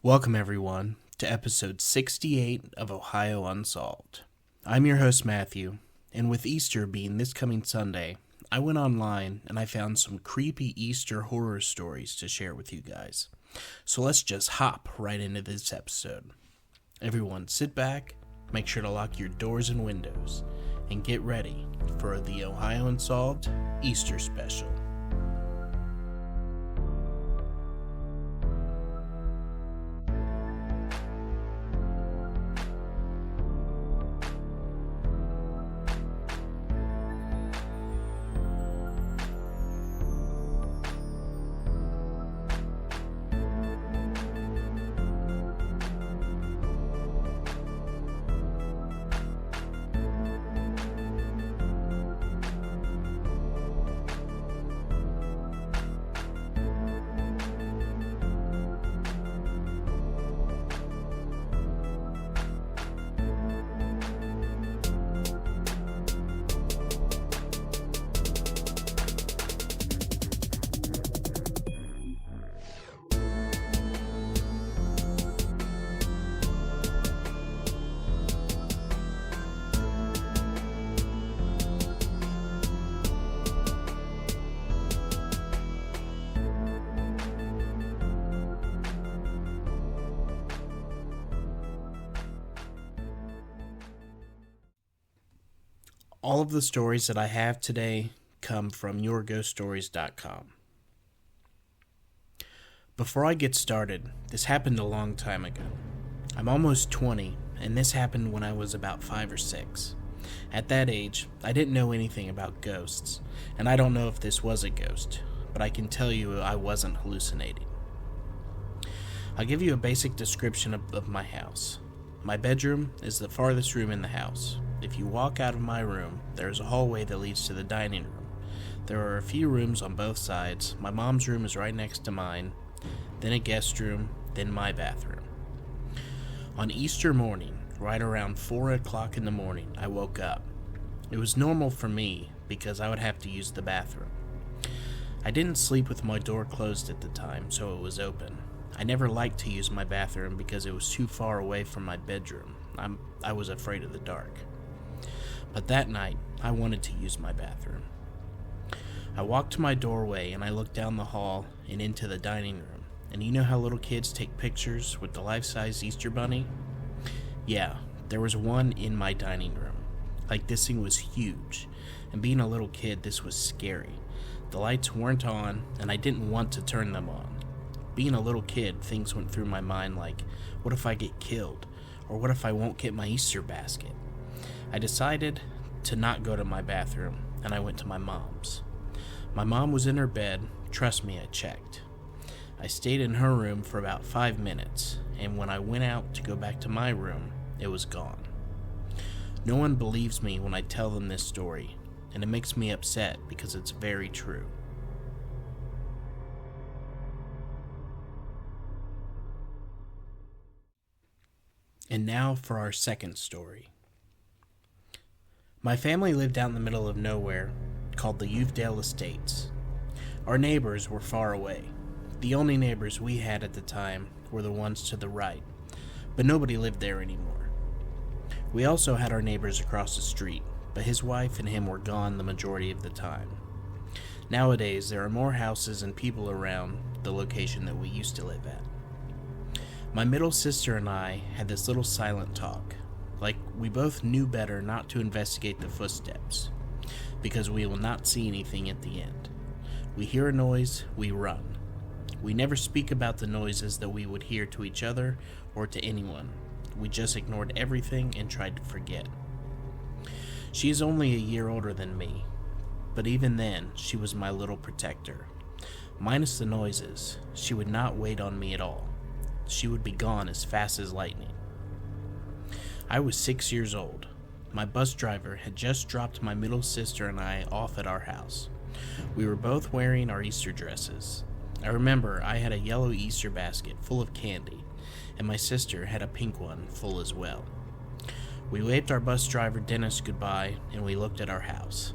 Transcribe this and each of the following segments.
Welcome, everyone, to episode 68 of Ohio Unsolved. I'm your host, Matthew, and with Easter being this coming Sunday, I went online and I found some creepy Easter horror stories to share with you guys. So let's just hop right into this episode. Everyone sit back, make sure to lock your doors and windows, and get ready for the Ohio Unsolved Easter Special. All of the stories that I have today come from yourghoststories.com. Before I get started, this happened a long time ago. I'm almost 20, and this happened when I was about 5 or 6. At that age, I didn't know anything about ghosts, and I don't know if this was a ghost, but I can tell you I wasn't hallucinating. I'll give you a basic description of my house. My bedroom is the farthest room in the house. If you walk out of my room, there is a hallway that leads to the dining room. There are a few rooms on both sides. My mom's room is right next to mine, then a guest room, then my bathroom. On Easter morning, right around 4 o'clock in the morning, I woke up. It was normal for me because I would have to use the bathroom. I didn't sleep with my door closed at the time, so it was open. I never liked to use my bathroom because it was too far away from my bedroom. I was afraid of the dark. But that night, I wanted to use my bathroom. I walked to my doorway and I looked down the hall and into the dining room. And you know how little kids take pictures with the life-size Easter bunny? Yeah, there was one in my dining room. Like, this thing was huge. And being a little kid, this was scary. The lights weren't on and I didn't want to turn them on. Being a little kid, things went through my mind like, what if I get killed? Or what if I won't get my Easter basket? I decided to not go to my bathroom, and I went to my mom's. My mom was in her bed. Trust me, I checked. I stayed in her room for about 5 minutes, and when I went out to go back to my room, it was gone. No one believes me when I tell them this story, and it makes me upset because it's very true. And now for our second story. My family lived out in the middle of nowhere, called the Uvedale Estates. Our neighbors were far away. The only neighbors we had at the time were the ones to the right, but nobody lived there anymore. We also had our neighbors across the street, but his wife and him were gone the majority of the time. Nowadays, there are more houses and people around the location that we used to live at. My middle sister and I had this little silent talk. Like, we both knew better not to investigate the footsteps, because we will not see anything at the end. We hear a noise, we run. We never speak about the noises that we would hear to each other or to anyone. We just ignored everything and tried to forget. She is only a year older than me, but even then, she was my little protector. Minus the noises, she would not wait on me at all. She would be gone as fast as lightning. I was 6 years old. My bus driver had just dropped my middle sister and I off at our house. We were both wearing our Easter dresses. I remember I had a yellow Easter basket full of candy, and my sister had a pink one full as well. We waved our bus driver Dennis goodbye, and we looked at our house.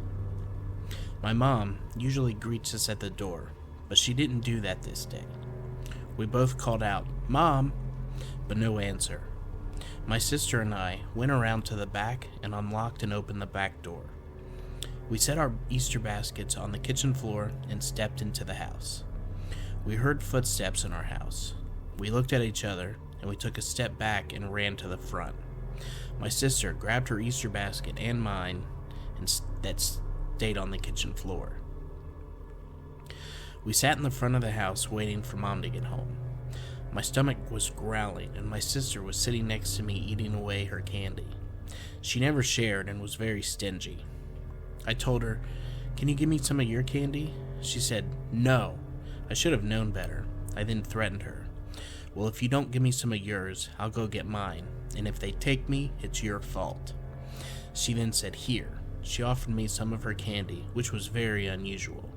My mom usually greets us at the door, but she didn't do that this day. We both called out, "Mom!" but no answer. My sister and I went around to the back and unlocked and opened the back door. We set our Easter baskets on the kitchen floor and stepped into the house. We heard footsteps in our house. We looked at each other and we took a step back and ran to the front. My sister grabbed her Easter basket and mine and that stayed on the kitchen floor. We sat in the front of the house waiting for Mom to get home. My stomach was growling and my sister was sitting next to me eating away her candy. She never shared and was very stingy. I told her, "Can you give me some of your candy?" She said, "No." I should have known better. I then threatened her. "Well, if you don't give me some of yours, I'll go get mine, and if they take me, it's your fault." She then said, "Here." She offered me some of her candy, which was very unusual.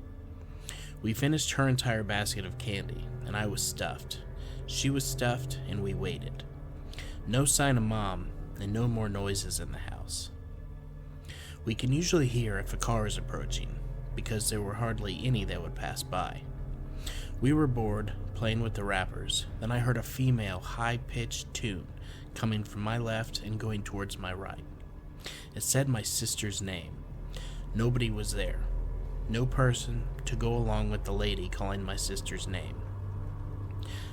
We finished her entire basket of candy, and I was stuffed. She was stuffed, and we waited. No sign of Mom, and no more noises in the house. We can usually hear if a car is approaching, because there were hardly any that would pass by. We were bored, playing with the wrappers. Then I heard a female, high-pitched tune coming from my left and going towards my right. It said my sister's name. Nobody was there. No person to go along with the lady calling my sister's name.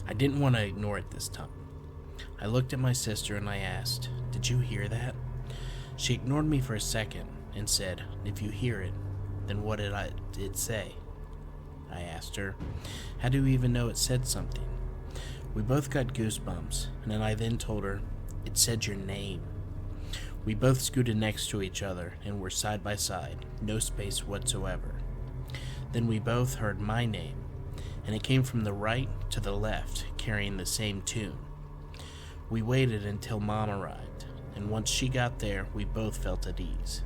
I didn't want to ignore it this time. I looked at my sister and I asked, "Did you hear that?" She ignored me for a second and said, "If you hear it, then what did it say?" I asked her, "How do you even know it said something?" We both got goosebumps, and I then told her, "It said your name." We both scooted next to each other and were side by side, no space whatsoever. Then we both heard my name, and it came from the right to the left, carrying the same tune. We waited until Mom arrived, and once she got there, we both felt at ease.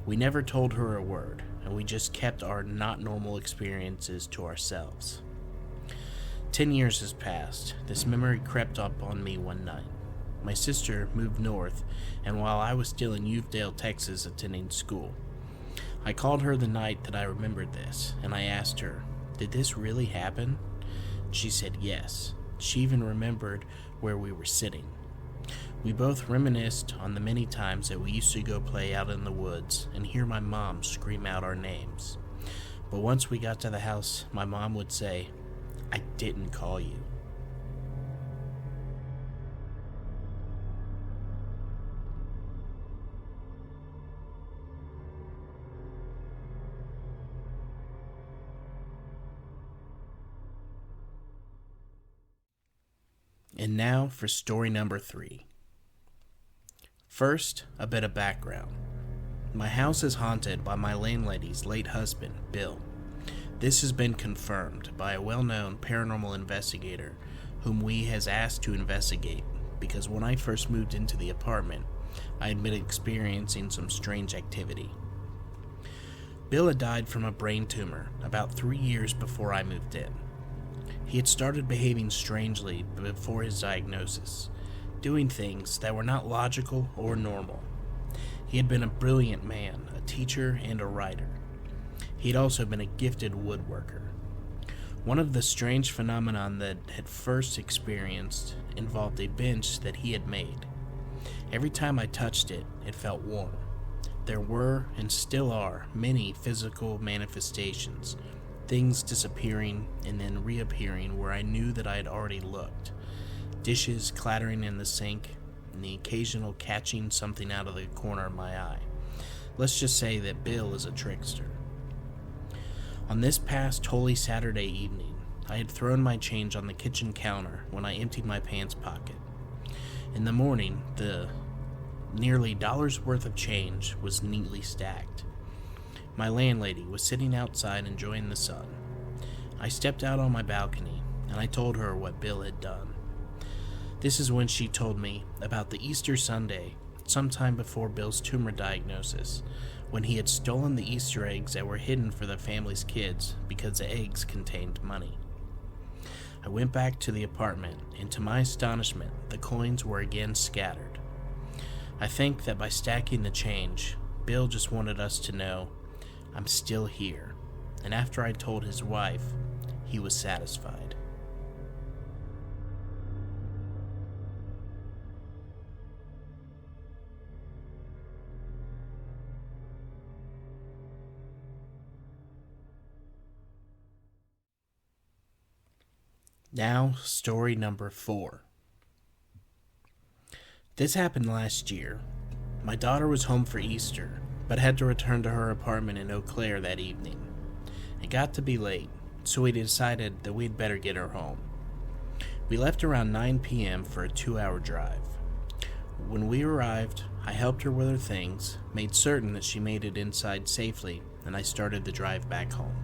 We never told her a word, and we just kept our not normal experiences to ourselves. 10 years has passed. This memory crept up on me one night. My sister moved north, and while I was still in Uvalde, Texas, attending school, I called her the night that I remembered this, and I asked her, "Did this really happen?" She said yes. She even remembered where we were sitting. We both reminisced on the many times that we used to go play out in the woods and hear my mom scream out our names. But once we got to the house, my mom would say, "I didn't call you." And now for story number 3. First, a bit of background. My house is haunted by my landlady's late husband, Bill. This has been confirmed by a well-known paranormal investigator whom we has asked to investigate because when I first moved into the apartment, I had been experiencing some strange activity. Bill had died from a brain tumor about 3 years before I moved in. He had started behaving strangely before his diagnosis, doing things that were not logical or normal. He had been a brilliant man, a teacher, and a writer. He had also been a gifted woodworker. One of the strange phenomena that had first experienced involved a bench that he had made. Every time I touched it, it felt warm. There were, and still are, many physical manifestations, things disappearing and then reappearing where I knew that I had already looked. Dishes clattering in the sink, and the occasional catching something out of the corner of my eye. Let's just say that Bill is a trickster. On this past Holy Saturday evening, I had thrown my change on the kitchen counter when I emptied my pants pocket. In the morning, the nearly $1 worth of change was neatly stacked. My landlady was sitting outside enjoying the sun. I stepped out on my balcony, and I told her what Bill had done. This is when she told me about the Easter Sunday, sometime before Bill's tumor diagnosis, when he had stolen the Easter eggs that were hidden for the family's kids because the eggs contained money. I went back to the apartment, and to my astonishment, the coins were again scattered. I think that by stacking the change, Bill just wanted us to know, "I'm still here," and after I told his wife, he was satisfied. Now, story number 4. This happened last year. My daughter was home for Easter, but had to return to her apartment in Eau Claire that evening. It got to be late, so we decided that we'd better get her home. We left around 9 p.m. for a 2-hour drive. When we arrived, I helped her with her things, made certain that she made it inside safely, and I started the drive back home.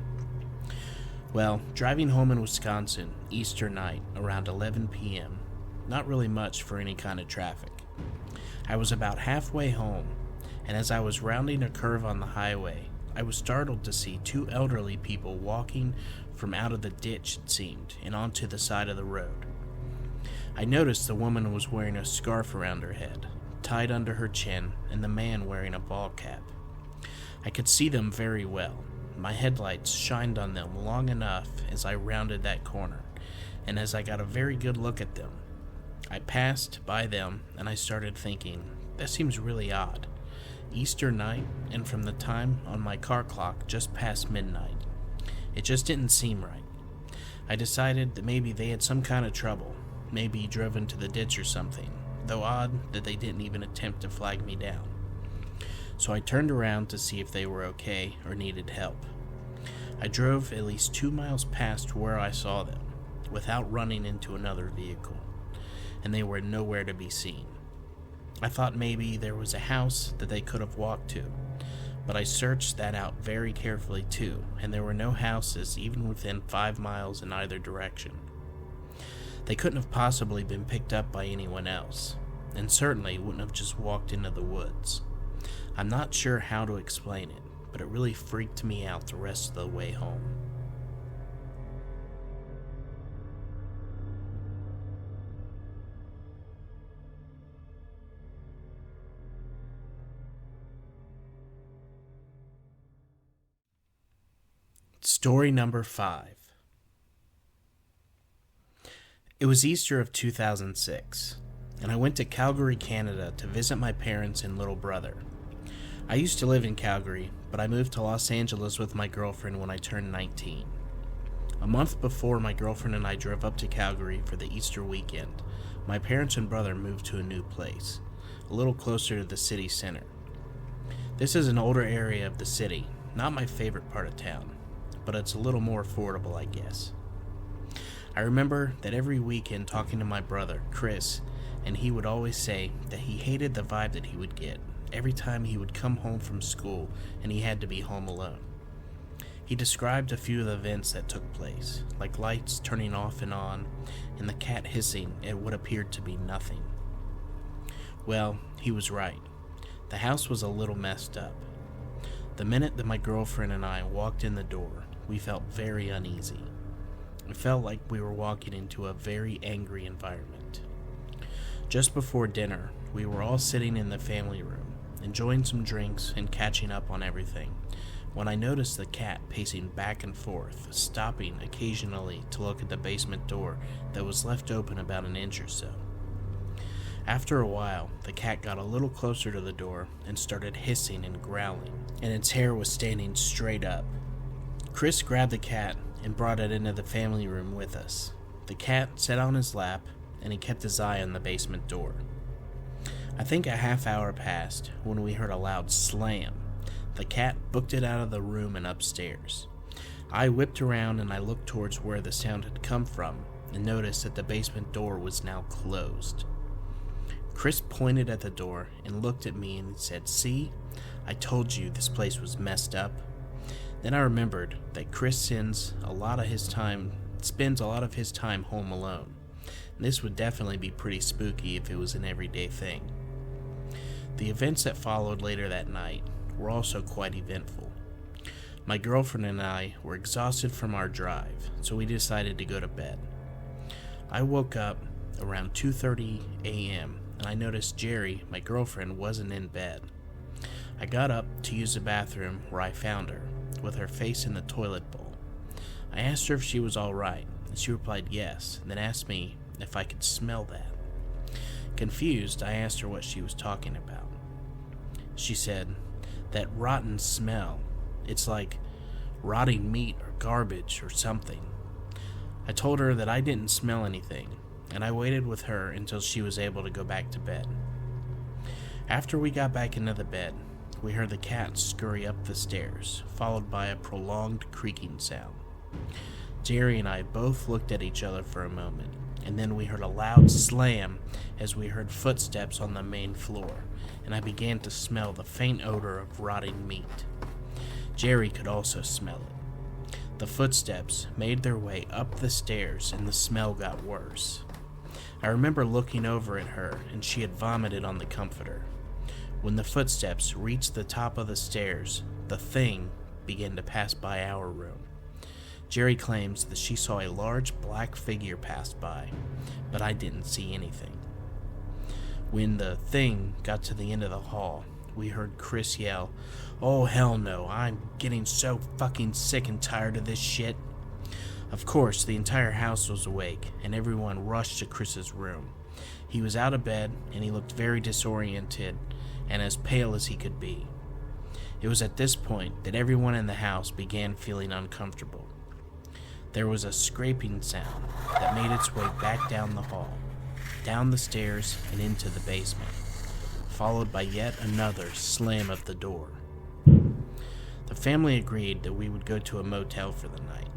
Well, driving home in Wisconsin, Easter night, around 11 p.m., not really much for any kind of traffic. I was about halfway home, and as I was rounding a curve on the highway, I was startled to see 2 elderly people walking from out of the ditch, it seemed, and onto the side of the road. I noticed the woman was wearing a scarf around her head, tied under her chin, and the man wearing a ball cap. I could see them very well. My headlights shined on them long enough as I rounded that corner, and as I got a very good look at them, I passed by them and I started thinking, that seems really odd. Easter night, and from the time on my car clock just past midnight. It just didn't seem right. I decided that maybe they had some kind of trouble, maybe drove into the ditch or something, though odd that they didn't even attempt to flag me down. So I turned around to see if they were okay or needed help. I drove at least 2 miles past where I saw them, without running into another vehicle, and they were nowhere to be seen. I thought maybe there was a house that they could have walked to, but I searched that out very carefully too, and there were no houses even within 5 miles in either direction. They couldn't have possibly been picked up by anyone else, and certainly wouldn't have just walked into the woods. I'm not sure how to explain it, but it really freaked me out the rest of the way home. Story number 5. It was Easter of 2006, and I went to Calgary, Canada to visit my parents and little brother. I used to live in Calgary, but I moved to Los Angeles with my girlfriend when I turned 19. A month before my girlfriend and I drove up to Calgary for the Easter weekend, my parents and brother moved to a new place, a little closer to the city center. This is an older area of the city, not my favorite part of town, but it's a little more affordable, I guess. I remember that every weekend talking to my brother, Chris, and he would always say that he hated the vibe that he would get every time he would come home from school and he had to be home alone. He described a few of the events that took place, like lights turning off and on, and the cat hissing at what appeared to be nothing. Well, he was right. The house was a little messed up. The minute that my girlfriend and I walked in the door, we felt very uneasy. It felt like we were walking into a very angry environment. Just before dinner, we were all sitting in the family room, enjoying some drinks and catching up on everything, when I noticed the cat pacing back and forth, stopping occasionally to look at the basement door that was left open about an inch or so. After a while, the cat got a little closer to the door and started hissing and growling, and its hair was standing straight up. Chris grabbed the cat and brought it into the family room with us. The cat sat on his lap, and he kept his eye on the basement door. I think a half hour passed when we heard a loud slam. The cat booked it out of the room and upstairs. I whipped around and I looked towards where the sound had come from and noticed that the basement door was now closed. Chris pointed at the door and looked at me and said, "See, I told you this place was messed up." Then I remembered that Chris spends a lot of his time home alone. And this would definitely be pretty spooky if it was an everyday thing. The events that followed later that night were also quite eventful. My girlfriend and I were exhausted from our drive, so we decided to go to bed. I woke up around 2:30 a.m. and I noticed Jerry, my girlfriend, wasn't in bed. I got up to use the bathroom where I found her, with her face in the toilet bowl. I asked her if she was all right, and she replied yes, and then asked me if I could smell that. Confused, I asked her what she was talking about. She said, "That rotten smell. It's like rotting meat or garbage or something." I told her that I didn't smell anything, and I waited with her until she was able to go back to bed. After we got back into the bed, we heard the cat scurry up the stairs, followed by a prolonged creaking sound. Jerry and I both looked at each other for a moment, and then we heard a loud slam as we heard footsteps on the main floor, and I began to smell the faint odor of rotting meat. Jerry could also smell it. The footsteps made their way up the stairs, and the smell got worse. I remember looking over at her, and she had vomited on the comforter. When the footsteps reached the top of the stairs, the thing began to pass by our room. Jerry claims that she saw a large black figure pass by, but I didn't see anything. When the thing got to the end of the hall, we heard Chris yell, "Oh hell no, I'm getting so fucking sick and tired of this shit." Of course, the entire house was awake, and everyone rushed to Chris's room. He was out of bed, and he looked very disoriented and as pale as he could be. It was at this point that everyone in the house began feeling uncomfortable. There was a scraping sound that made its way back down the hall, down the stairs, and into the basement, followed by yet another slam of the door. The family agreed that we would go to a motel for the night.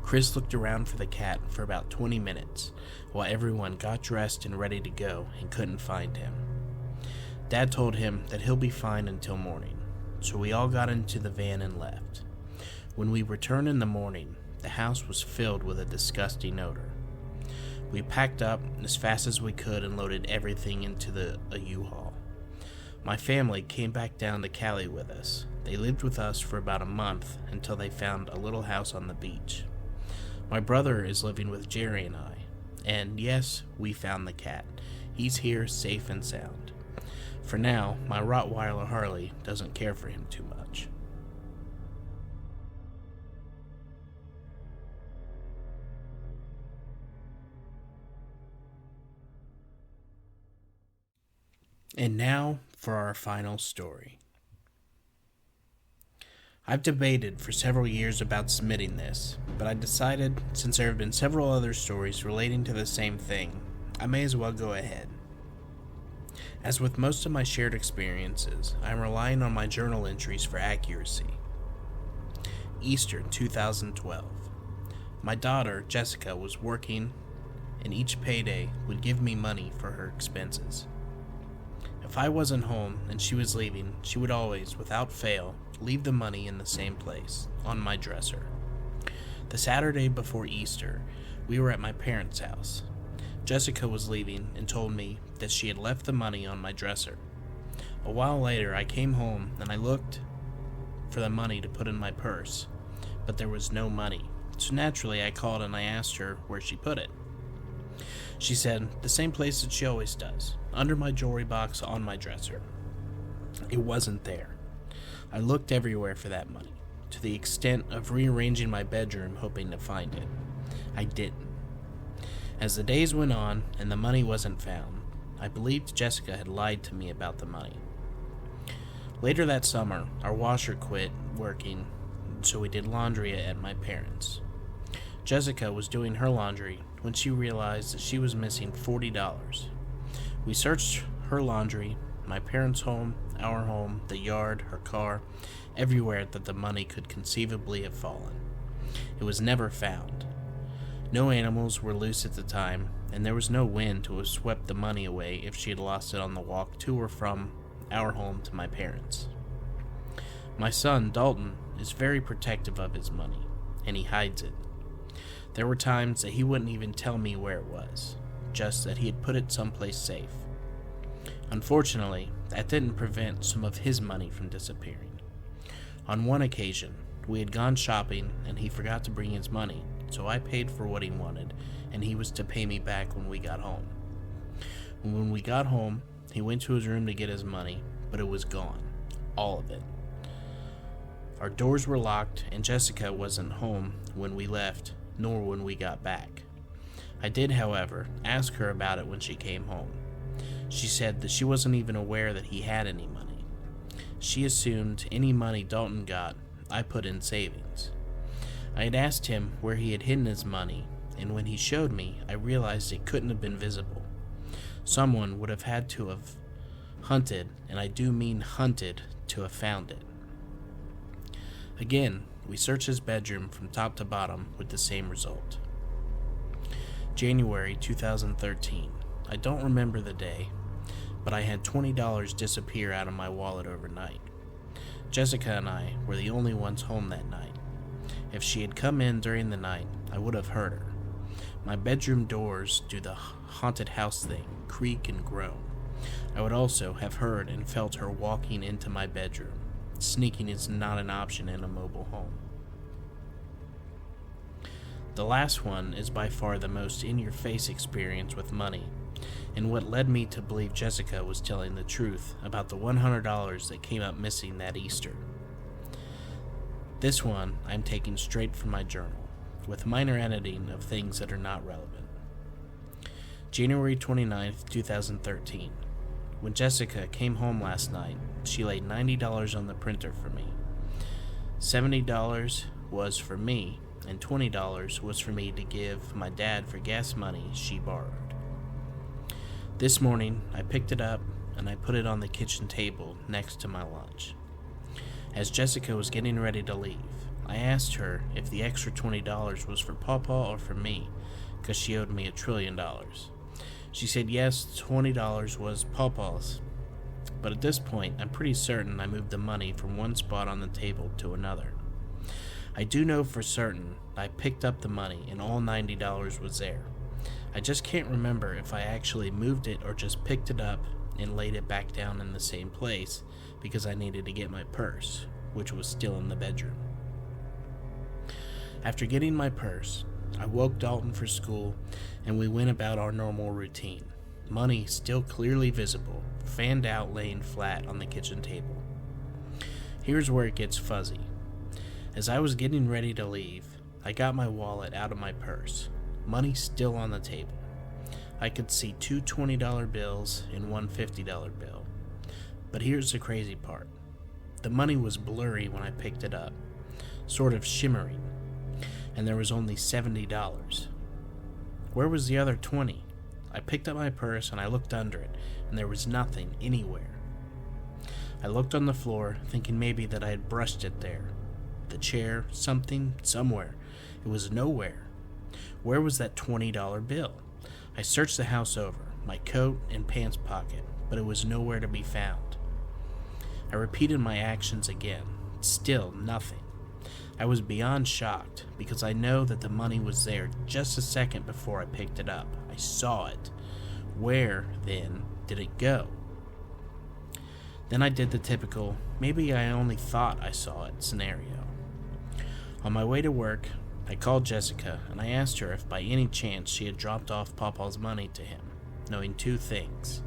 Chris looked around for the cat for about 20 minutes, while everyone got dressed and ready to go and couldn't find him. Dad told him that he'll be fine until morning, so we all got into the van and left. When we returned in the morning, the house was filled with a disgusting odor. We packed up as fast as we could and loaded everything into a U-Haul. My family came back down to Cali with us. They lived with us for about a month until they found a little house on the beach. My brother is living with Jerry and I, and yes, we found the cat. He's here safe and sound. For now, my Rottweiler Harley doesn't care for him too much. And now for our final story. I've debated for several years about submitting this, but I decided, since there have been several other stories relating to the same thing, I may as well go ahead. As with most of my shared experiences, I am relying on my journal entries for accuracy. Easter 2012. My daughter, Jessica, was working, and each payday would give me money for her expenses. If I wasn't home and she was leaving, she would always, without fail, leave the money in the same place, on my dresser. The Saturday before Easter, we were at my parents' house. Jessica was leaving and told me that she had left the money on my dresser. A while later, I came home and I looked for the money to put in my purse, but there was no money. So naturally, I called and I asked her where she put it. She said, the same place that she always does, under my jewelry box on my dresser. It wasn't there. I looked everywhere for that money, to the extent of rearranging my bedroom hoping to find it. I didn't. As the days went on and the money wasn't found, I believed Jessica had lied to me about the money. Later that summer, our washer quit working, so we did laundry at my parents'. Jessica was doing her laundry when she realized that she was missing $40. We searched her laundry, my parents' home, our home, the yard, her car, everywhere that the money could conceivably have fallen. It was never found. No animals were loose at the time, and there was no wind to have swept the money away if she had lost it on the walk to or from our home to my parents'. My son, Dalton, is very protective of his money, and he hides it. There were times that he wouldn't even tell me where it was, just that he had put it someplace safe. Unfortunately, that didn't prevent some of his money from disappearing. On one occasion, we had gone shopping and he forgot to bring his money, so I paid for what he wanted, and he was to pay me back when we got home. When we got home, he went to his room to get his money, but it was gone. All of it. Our doors were locked, and Jessica wasn't home when we left, nor when we got back. I did, however, ask her about it when she came home. She said that she wasn't even aware that he had any money. She assumed any money Dalton got, I put in savings. I had asked him where he had hidden his money, and when he showed me, I realized it couldn't have been visible. Someone would have had to have hunted, and I do mean hunted, to have found it. Again, we searched his bedroom from top to bottom with the same result. January 2013. I don't remember the day, but I had $20 disappear out of my wallet overnight. Jessica and I were the only ones home that night. If she had come in during the night, I would have heard her. My bedroom doors do the haunted house thing, creak and groan. I would also have heard and felt her walking into my bedroom. Sneaking is not an option in a mobile home. The last one is by far the most in-your-face experience with money, and what led me to believe Jessica was telling the truth about the $100 that came up missing that Easter. This one I'm taking straight from my journal, with minor editing of things that are not relevant. January 29th, 2013. When Jessica came home last night, she laid $90 on the printer for me. $70 was for me, and $20 was for me to give my dad for gas money she borrowed. This morning, I picked it up and I put it on the kitchen table next to my lunch. As Jessica was getting ready to leave, I asked her if the extra $20 was for Pawpaw or for me, because she owed me $1 trillion. She said yes, $20 was Pawpaw's, but at this point, I'm pretty certain I moved the money from one spot on the table to another. I do know for certain I picked up the money and all $90 was there. I just can't remember if I actually moved it or just picked it up and laid it back down in the same place because I needed to get my purse, which was still in the bedroom. After getting my purse, I woke Dalton for school and we went about our normal routine. Money still clearly visible, fanned out laying flat on the kitchen table. Here's where it gets fuzzy. As I was getting ready to leave, I got my wallet out of my purse. Money still on the table. I could see two $20 bills and one $50 bill. But here's the crazy part. The money was blurry when I picked it up, sort of shimmering, and there was only $70. Where was the other 20? I picked up my purse and I looked under it, and there was nothing anywhere. I looked on the floor, thinking maybe that I had brushed it there. The chair, something, somewhere. It was nowhere. Where was that $20 bill? I searched the house over, my coat and pants pocket, but it was nowhere to be found. I repeated my actions again. Still nothing. I was beyond shocked because I know that the money was there just a second before I picked it up. I saw it. Where, then, did it go? Then I did the typical, maybe I only thought I saw it scenario. On my way to work, I called Jessica and I asked her if by any chance she had dropped off Pawpaw's money to him, knowing two things.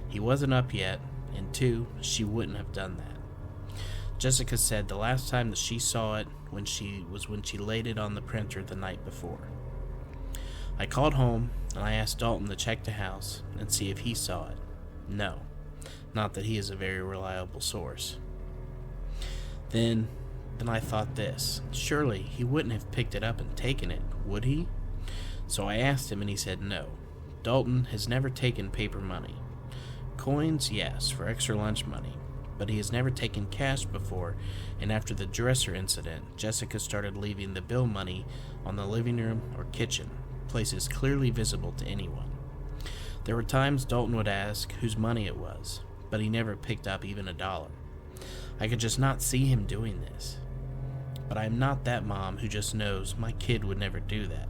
He wasn't up yet, and two, she wouldn't have done that. Jessica said the last time that she saw it when she laid it on the printer the night before. I called home and I asked Dalton to check the house and see if he saw it. No, not that he is a very reliable source. Then I thought this. Surely he wouldn't have picked it up and taken it, would he? So I asked him and he said no. Dalton has never taken paper money. Coins, yes, for extra lunch money, but he has never taken cash before, and after the dresser incident, Jessica started leaving the bill money on the living room or kitchen, places clearly visible to anyone. There were times Dalton would ask whose money it was, but he never picked up even $1. I could just not see him doing this. But I am not that mom who just knows my kid would never do that.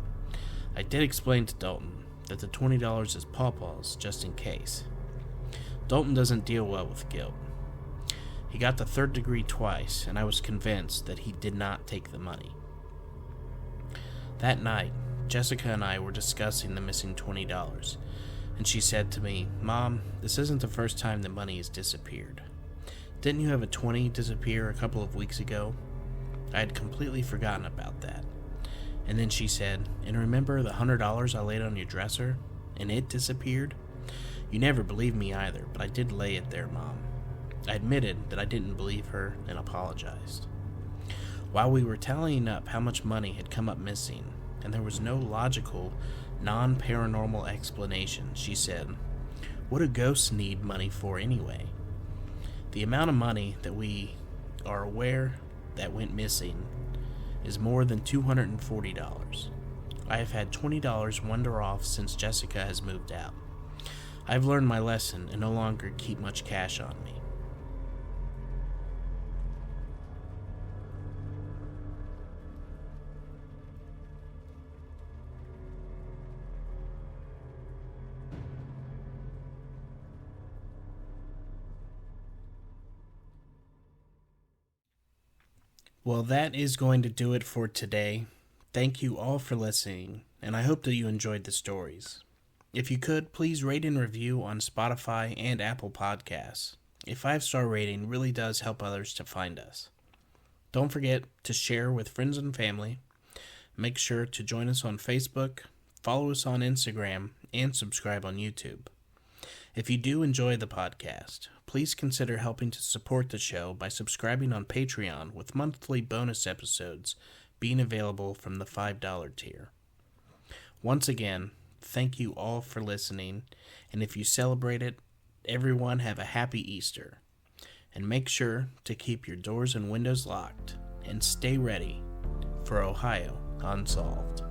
I did explain to Dalton that the $20 is Pawpaw's just in case. Dalton doesn't deal well with guilt. He got the third degree twice, and I was convinced that he did not take the money. That night, Jessica and I were discussing the missing $20, and she said to me, "Mom, this isn't the first time the money has disappeared. Didn't you have a 20 disappear a couple of weeks ago?" I had completely forgotten about that. And then she said, "And remember the $100 I laid on your dresser? And it disappeared?" You never believed me either, but I did lay it there, Mom. I admitted that I didn't believe her and apologized. While we were tallying up how much money had come up missing, and there was no logical, non-paranormal explanation, she said, "What do ghosts need money for anyway? The amount of money that we are aware that went missing is more than $240. I have had $20 wander off since Jessica has moved out. I've learned my lesson and no longer keep much cash on me." Well, that is going to do it for today. Thank you all for listening, and I hope that you enjoyed the stories. If you could, please rate and review on Spotify and Apple Podcasts. A 5-star rating really does help others to find us. Don't forget to share with friends and family. Make sure to join us on Facebook, follow us on Instagram, and subscribe on YouTube. If you do enjoy the podcast, please consider helping to support the show by subscribing on Patreon, with monthly bonus episodes being available from the $5 tier. Once again, thank you all for listening, and if you celebrate it, everyone have a happy Easter. And make sure to keep your doors and windows locked, and stay ready for Ohio Unsolved.